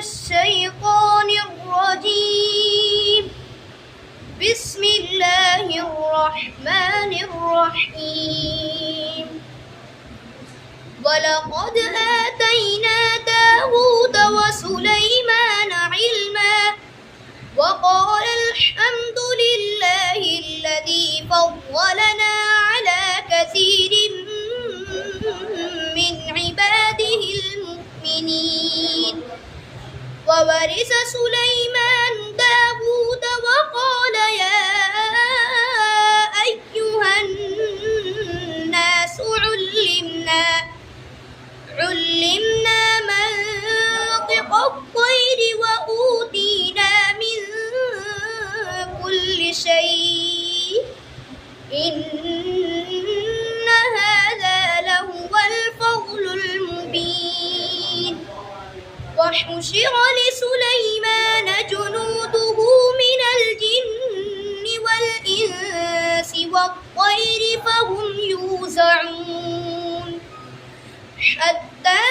الشيطان الرجيم. بسم الله الرحمن الرحيم. ولقد آتينا داود وسليمان علما وقال الحمد لله الذي فضلنا على كثير من عباده المؤمنين. وورث سليمان داود وقال يا أيها الناس علمنا منطق الطير وأوتينا من كل شيء إن هذا لهو الفضل المبين. وحشر لسليمان جنوده من الجن والإنس والطير فهم يوزعون حتى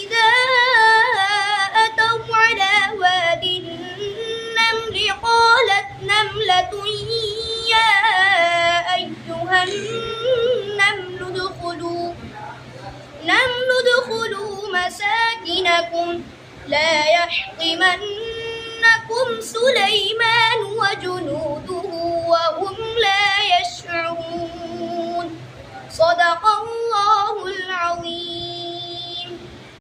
إذا أتوا على واد النمل قالت نملة يا أيها النمل ادخلوا مساكنكم لا يحطمنكم سليمان وجنوده وهم لا يشعرون. صدق الله